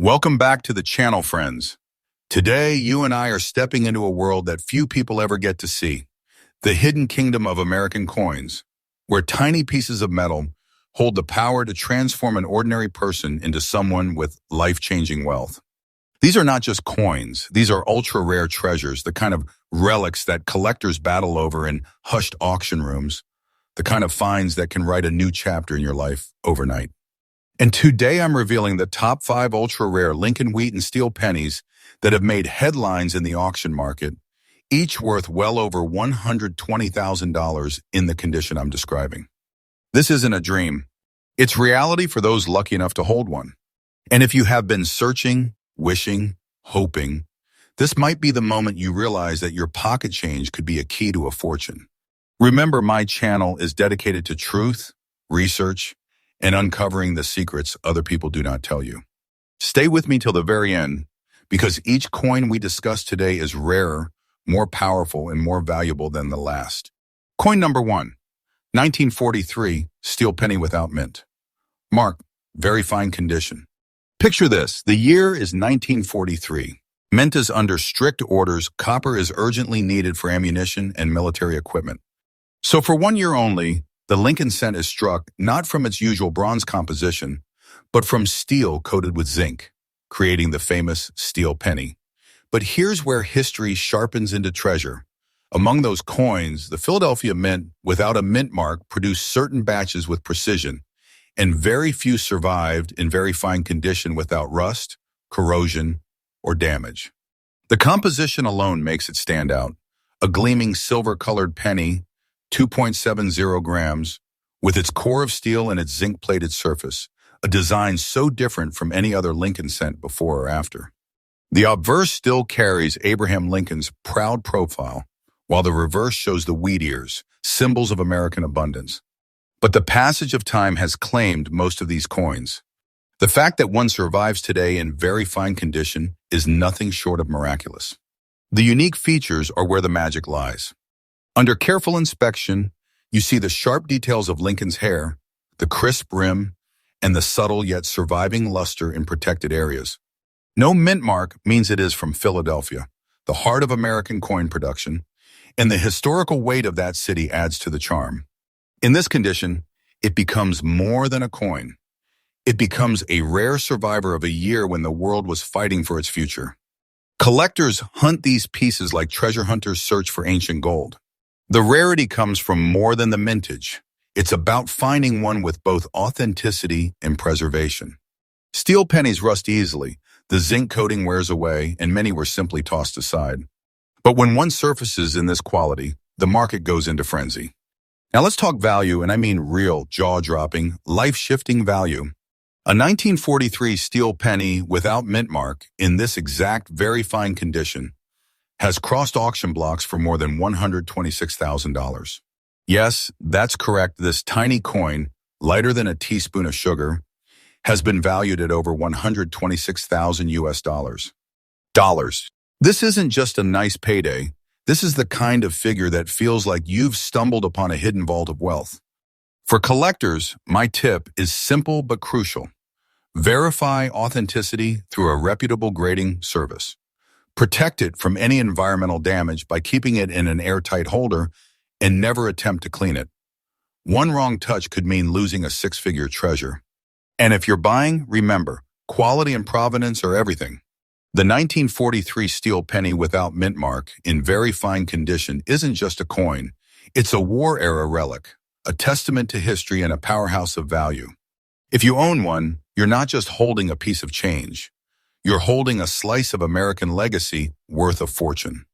Welcome back to the channel, friends. Today, you and I are stepping into a world that few people ever get to see, the hidden kingdom of American coins, where tiny pieces of metal hold the power to transform an ordinary person into someone with life-changing wealth. These are not just coins, these are ultra-rare treasures, the kind of relics that collectors battle over in hushed auction rooms, the kind of finds that can write a new chapter in your life overnight. And today I'm revealing the top 5 ultra-rare Lincoln Wheat and steel pennies that have made headlines in the auction market, each worth well over $120,000 in the condition I'm describing. This isn't a dream. It's reality for those lucky enough to hold one. And if you have been searching, wishing, hoping, this might be the moment you realize that your pocket change could be a key to a fortune. Remember, my channel is dedicated to truth, research, and uncovering the secrets other people do not tell you. Stay with me till the very end, because each coin we discuss today is rarer, more powerful, and more valuable than the last. Coin number 1, 1943, steel penny without mint. Mark, very fine condition. Picture this, the year is 1943. Mint is under strict orders, copper is urgently needed for ammunition and military equipment. So for 1 year only, the Lincoln cent is struck not from its usual bronze composition, but from steel coated with zinc, creating the famous steel penny. But here's where history sharpens into treasure. Among those coins, the Philadelphia Mint, without a mint mark, produced certain batches with precision, and very few survived in very fine condition without rust, corrosion, or damage. The composition alone makes it stand out. A gleaming silver-colored penny, 2.70 grams, with its core of steel and its zinc-plated surface, a design so different from any other Lincoln cent before or after. The obverse still carries Abraham Lincoln's proud profile, while the reverse shows the wheat ears, symbols of American abundance. But the passage of time has claimed most of these coins. The fact that one survives today in very fine condition is nothing short of miraculous. The unique features are where the magic lies. Under careful inspection, you see the sharp details of Lincoln's hair, the crisp rim, and the subtle yet surviving luster in protected areas. No mint mark means it is from Philadelphia, the heart of American coin production, and the historical weight of that city adds to the charm. In this condition, it becomes more than a coin. It becomes a rare survivor of a year when the world was fighting for its future. Collectors hunt these pieces like treasure hunters search for ancient gold. The rarity comes from more than the mintage. It's about finding one with both authenticity and preservation. Steel pennies rust easily, the zinc coating wears away, and many were simply tossed aside. But when one surfaces in this quality, the market goes into frenzy. Now let's talk value, and I mean real, jaw-dropping, life-shifting value. A 1943 steel penny without mint mark, in this exact very fine condition, has crossed auction blocks for more than $126,000. Yes, that's correct. This tiny coin, lighter than a teaspoon of sugar, has been valued at over $126,000 US. This isn't just a nice payday. This is the kind of figure that feels like you've stumbled upon a hidden vault of wealth. For collectors, my tip is simple but crucial. Verify authenticity through a reputable grading service. Protect it from any environmental damage by keeping it in an airtight holder and never attempt to clean it. One wrong touch could mean losing a 6-figure treasure. And if you're buying, remember, quality and provenance are everything. The 1943 steel penny without mint mark in very fine condition isn't just a coin. It's a war-era relic, a testament to history and a powerhouse of value. If you own one, you're not just holding a piece of change. You're holding a slice of American legacy worth a fortune.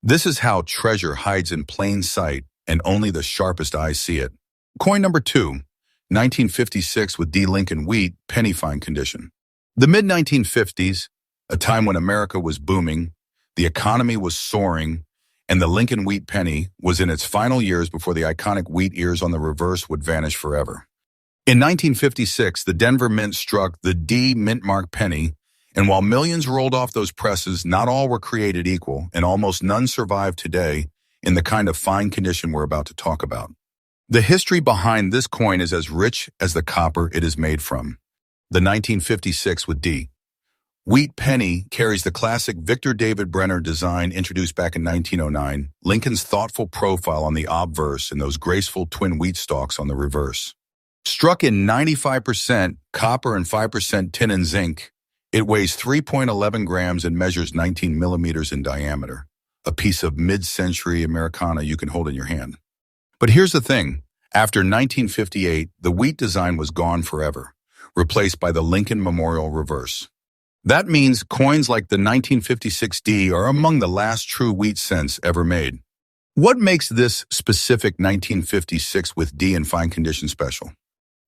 This is how treasure hides in plain sight and only the sharpest eyes see it. Coin number 2, 1956 with D. Lincoln Wheat, penny fine condition. The mid-1950s, a time when America was booming, the economy was soaring, and the Lincoln Wheat penny was in its final years before the iconic wheat ears on the reverse would vanish forever. In 1956, the Denver Mint struck the D mint mark penny, and while millions rolled off those presses, not all were created equal, and almost none survive today in the kind of fine condition we're about to talk about. The history behind this coin is as rich as the copper it is made from. The 1956 with D. Wheat penny carries the classic Victor David Brenner design introduced back in 1909, Lincoln's thoughtful profile on the obverse and those graceful twin wheat stalks on the reverse. Struck in 95% copper and 5% tin and zinc, it weighs 3.11 grams and measures 19 millimeters in diameter, a piece of mid-century Americana you can hold in your hand. But here's the thing. After 1958, the wheat design was gone forever, replaced by the Lincoln Memorial reverse. That means coins like the 1956 D are among the last true wheat cents ever made. What makes this specific 1956 with D in fine condition special?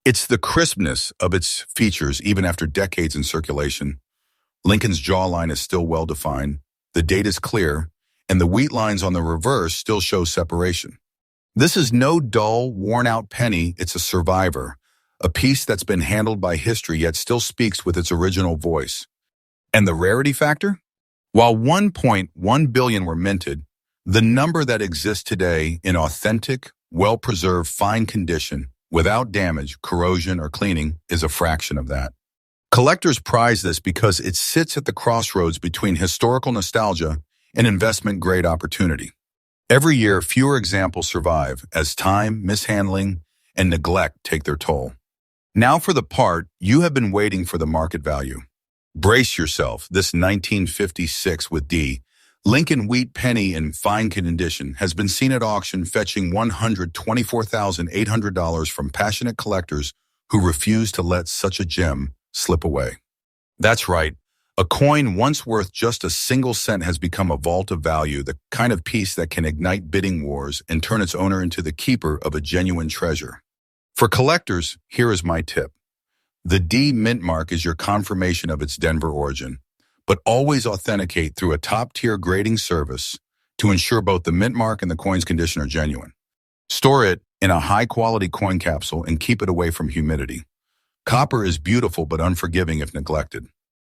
It's the crispness of its features even after decades in circulation. Lincoln's jawline is still well defined, the date is clear, and the wheat lines on the reverse still show separation. This is no dull, worn-out penny, it's a survivor, a piece that's been handled by history yet still speaks with its original voice. And the rarity factor? While 1.1 billion were minted, the number that exists today in authentic, well-preserved, fine condition, without damage, corrosion, or cleaning, is a fraction of that. Collectors prize this because it sits at the crossroads between historical nostalgia and investment-grade opportunity. Every year, fewer examples survive as time, mishandling, and neglect take their toll. Now for the part you have been waiting for, the market value. Brace yourself, this 1956 with D, Lincoln wheat penny in fine condition has been seen at auction fetching $124,800 from passionate collectors who refuse to let such a gem slip away. That's right. A coin once worth just a single cent has become a vault of value, the kind of piece that can ignite bidding wars and turn its owner into the keeper of a genuine treasure. For collectors, here is my tip. The D mint mark is your confirmation of its Denver origin, but always authenticate through a top-tier grading service to ensure both the mint mark and the coin's condition are genuine. Store it in a high-quality coin capsule and keep it away from humidity. Copper is beautiful but unforgiving if neglected.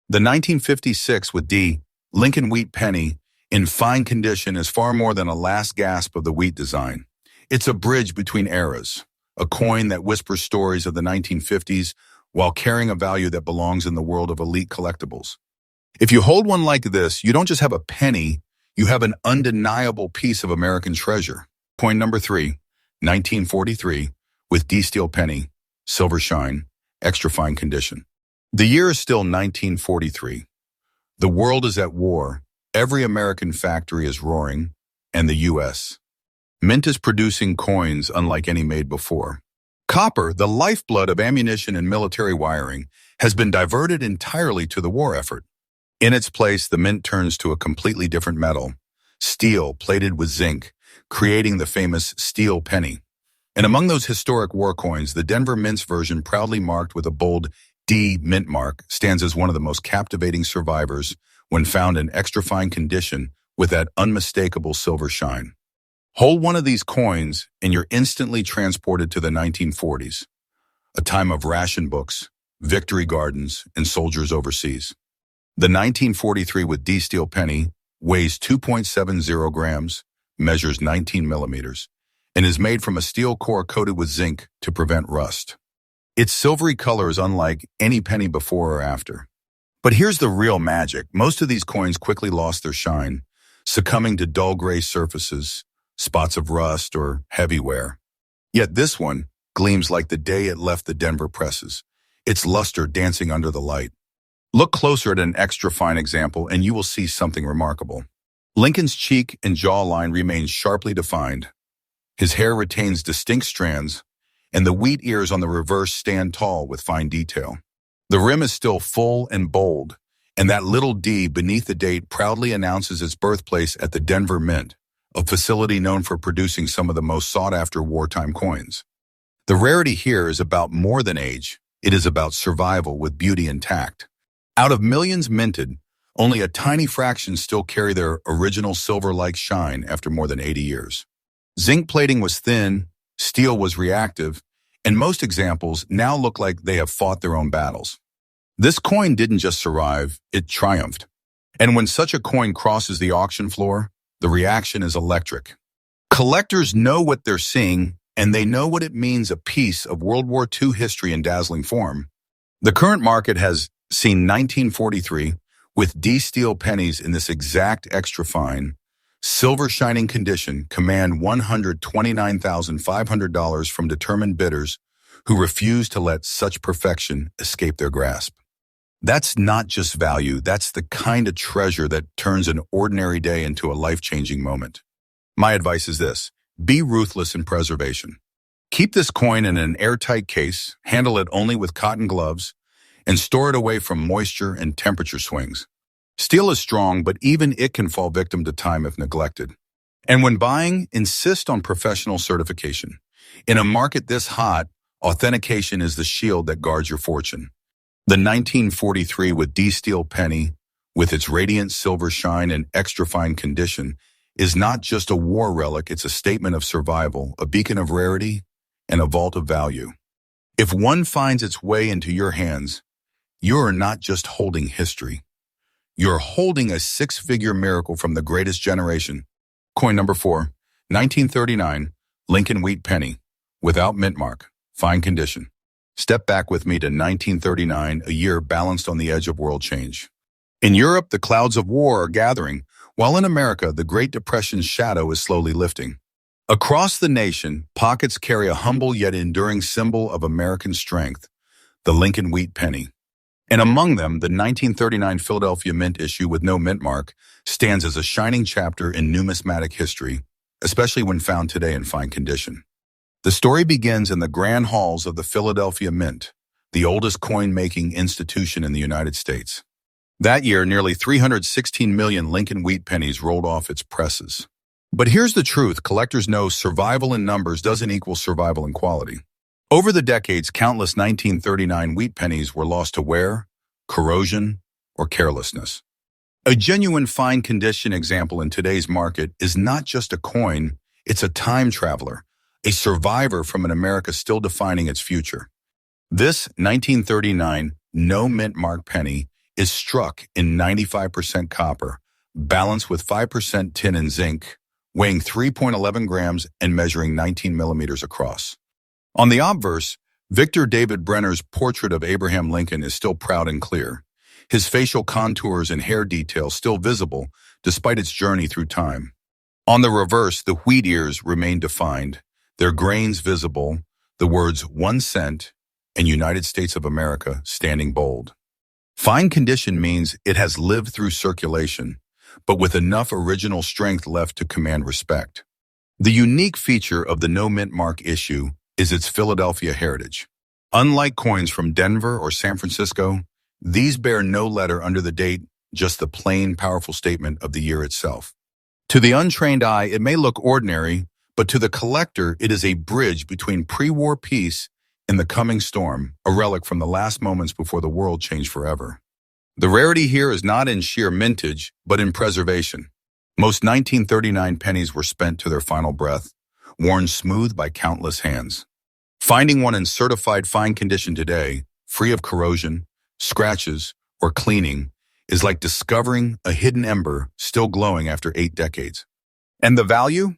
The 1956 with D, Lincoln wheat penny, in fine condition is far more than a last gasp of the wheat design. It's a bridge between eras, a coin that whispers stories of the 1950s while carrying a value that belongs in the world of elite collectibles. If you hold one like this, you don't just have a penny, you have an undeniable piece of American treasure. Coin number 3, 1943, with D steel penny, silver shine, extra fine condition. The year is still 1943. The world is at war, every American factory is roaring, and the U.S. Mint is producing coins unlike any made before. Copper, the lifeblood of ammunition and military wiring, has been diverted entirely to the war effort. In its place, the mint turns to a completely different metal, steel plated with zinc, creating the famous steel penny. And among those historic war coins, the Denver Mint's version, proudly marked with a bold D mint mark, stands as one of the most captivating survivors when found in extra fine condition with that unmistakable silver shine. Hold one of these coins and you're instantly transported to the 1940s, a time of ration books, victory gardens, and soldiers overseas. The 1943 with D steel penny weighs 2.70 grams, measures 19 millimeters, and is made from a steel core coated with zinc to prevent rust. Its silvery color is unlike any penny before or after. But here's the real magic. Most of these coins quickly lost their shine, succumbing to dull gray surfaces, spots of rust, or heavy wear. Yet this one gleams like the day it left the Denver presses, its luster dancing under the light. Look closer at an extra fine example and you will see something remarkable. Lincoln's cheek and jawline remain sharply defined. His hair retains distinct strands, and the wheat ears on the reverse stand tall with fine detail. The rim is still full and bold, and that little D beneath the date proudly announces its birthplace at the Denver Mint, a facility known for producing some of the most sought-after wartime coins. The rarity here is about more than age. It is about survival with beauty intact. Out of millions minted, only a tiny fraction still carry their original silver-like shine after more than 80 years. Zinc plating was thin, steel was reactive, and most examples now look like they have fought their own battles. This coin didn't just survive, it triumphed. And when such a coin crosses the auction floor, the reaction is electric. Collectors know what they're seeing, and they know what it means, a piece of World War II history in dazzling form. The current market has seen 1943 With D-steel pennies in this exact extra fine, silver shining condition command $129,500 from determined bidders who refuse to let such perfection escape their grasp. That's not just value, that's the kind of treasure that turns an ordinary day into a life-changing moment. My advice is this: be ruthless in preservation. Keep this coin in an airtight case, handle it only with cotton gloves, and store it away from moisture and temperature swings. Steel is strong, but even it can fall victim to time if neglected. And when buying, insist on professional certification. In a market this hot, authentication is the shield that guards your fortune. The 1943 with D-steel penny, with its radiant silver shine and extra fine condition, is not just a war relic, it's a statement of survival, a beacon of rarity, and a vault of value. If one finds its way into your hands, you are not just holding history. You're holding a six-figure miracle from the greatest generation. Coin number 4, 1939, Lincoln Wheat penny, without mint mark, fine condition. Step back with me to 1939, a year balanced on the edge of world change. In Europe, the clouds of war are gathering, while in America, the Great Depression's shadow is slowly lifting. Across the nation, pockets carry a humble yet enduring symbol of American strength, the Lincoln Wheat penny. And among them, the 1939 Philadelphia Mint issue with no mint mark stands as a shining chapter in numismatic history, especially when found today in fine condition. The story begins in the grand halls of the Philadelphia Mint, the oldest coin-making institution in the United States. That year, nearly 316 million Lincoln Wheat pennies rolled off its presses. But here's the truth: collectors know survival in numbers doesn't equal survival in quality. Over the decades, countless 1939 wheat pennies were lost to wear, corrosion, or carelessness. A genuine fine condition example in today's market is not just a coin, it's a time traveler, a survivor from an America still defining its future. This 1939 no mint mark penny is struck in 95% copper, balanced with 5% tin and zinc, weighing 3.11 grams and measuring 19 millimeters across. On the obverse, Victor David Brenner's portrait of Abraham Lincoln is still proud and clear, his facial contours and hair details still visible despite its journey through time. On the reverse, the wheat ears remain defined, their grains visible, the words 1 cent and United States of America standing bold. Fine condition means it has lived through circulation, but with enough original strength left to command respect. The unique feature of the no mint mark issue is its Philadelphia heritage. Unlike coins from Denver or San Francisco, these bear no letter under the date, just the plain, powerful statement of the year itself. To the untrained eye, it may look ordinary, but to the collector, it is a bridge between pre-war peace and the coming storm, a relic from the last moments before the world changed forever. The rarity here is not in sheer mintage, but in preservation. Most 1939 pennies were spent to their final breath, worn smooth by countless hands. Finding one in certified fine condition today, free of corrosion, scratches, or cleaning, is like discovering a hidden ember still glowing after 8 decades. And the value?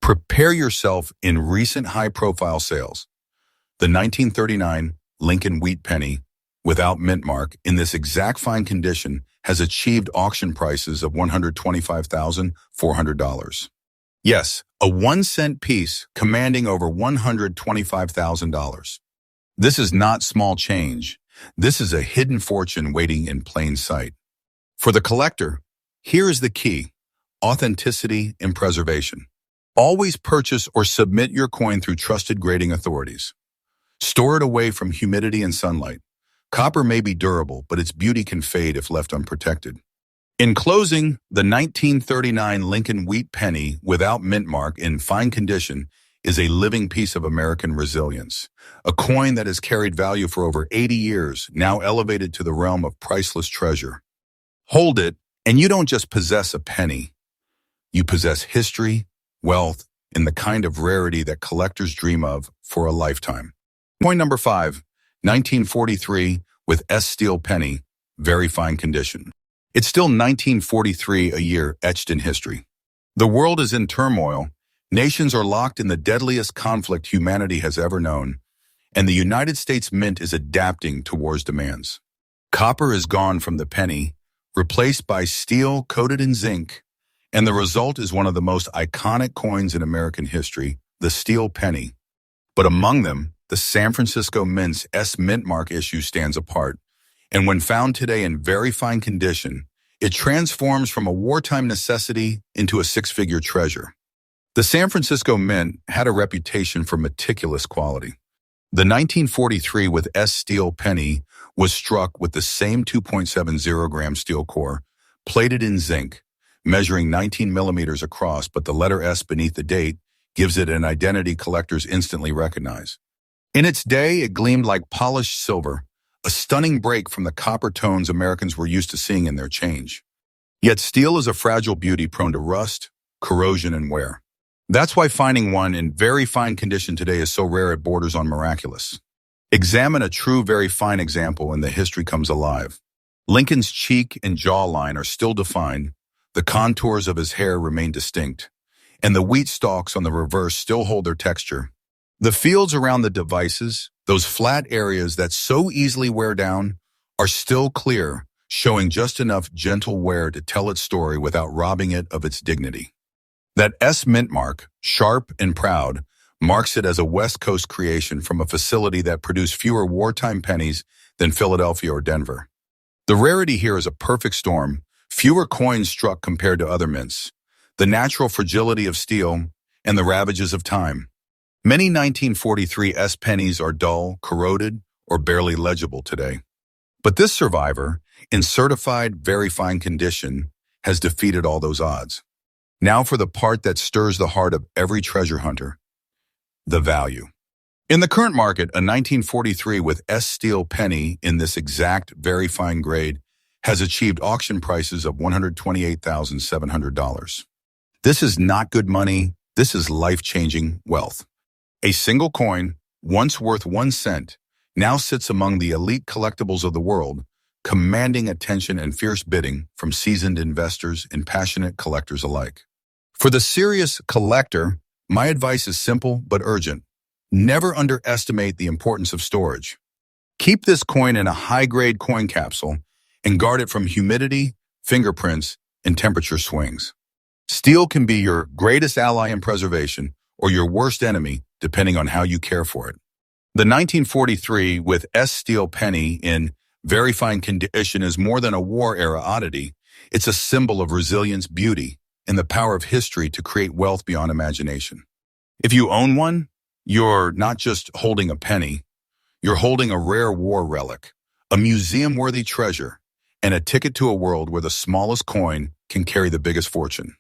Prepare yourself in recent high-profile sales. The 1939 Lincoln Wheat penny, without mint mark, in this exact fine condition, has achieved auction prices of $125,400. Yes, a 1 cent piece commanding over $125,000. This is not small change. This is a hidden fortune waiting in plain sight. For the collector, here is the key: authenticity and preservation. Always purchase or submit your coin through trusted grading authorities. Store it away from humidity and sunlight. Copper may be durable, but its beauty can fade if left unprotected. In closing, the 1939 Lincoln Wheat penny without mint mark in fine condition is a living piece of American resilience, a coin that has carried value for over 80 years, now elevated to the realm of priceless treasure. Hold it, and you don't just possess a penny. You possess history, wealth, and the kind of rarity that collectors dream of for a lifetime. Point number 5, 1943 with S-steel penny, very fine condition. It's still 1943, a year etched in history. The world is in turmoil. Nations are locked in the deadliest conflict humanity has ever known, and the United States Mint is adapting to war's demands. Copper is gone from the penny, replaced by steel coated in zinc, and the result is one of the most iconic coins in American history, the steel penny. But among them, the San Francisco Mint's S Mint Mark issue stands apart, and when found today in very fine condition, it transforms from a wartime necessity into a six-figure treasure. The San Francisco Mint had a reputation for meticulous quality. The 1943 with S steel penny was struck with the same 2.70-gram steel core, plated in zinc, measuring 19 millimeters across, but the letter S beneath the date gives it an identity collectors instantly recognize. In its day, it gleamed like polished silver, a stunning break from the copper tones Americans were used to seeing in their change. Yet steel is a fragile beauty prone to rust, corrosion, and wear. That's why finding one in very fine condition today is so rare it borders on miraculous. Examine a true very fine example and the history comes alive. Lincoln's cheek and jawline are still defined, the contours of his hair remain distinct, and the wheat stalks on the reverse still hold their texture. The fields around the devices, those flat areas that so easily wear down, are still clear, showing just enough gentle wear to tell its story without robbing it of its dignity. That S Mint mark, sharp and proud, marks it as a West Coast creation from a facility that produced fewer wartime pennies than Philadelphia or Denver. The rarity here is a perfect storm, fewer coins struck compared to other mints, the natural fragility of steel, and the ravages of time. Many 1943 S pennies are dull, corroded, or barely legible today. But this survivor, in certified, very fine condition, has defeated all those odds. Now for the part that stirs the heart of every treasure hunter, the value. In the current market, a 1943 with S steel penny in this exact, very fine grade has achieved auction prices of $128,700. This is not good money, this is life-changing wealth. A single coin, once worth 1 cent, now sits among the elite collectibles of the world, commanding attention and fierce bidding from seasoned investors and passionate collectors alike. For the serious collector, my advice is simple but urgent. Never underestimate the importance of storage. Keep this coin in a high-grade coin capsule and guard it from humidity, fingerprints, and temperature swings. Steel can be your greatest ally in preservation or your worst enemy, depending on how you care for it. The 1943 with S steel penny in very fine condition is more than a war-era oddity. It's a symbol of resilience, beauty, and the power of history to create wealth beyond imagination. If you own one, you're not just holding a penny, you're holding a rare war relic, a museum-worthy treasure, and a ticket to a world where the smallest coin can carry the biggest fortune.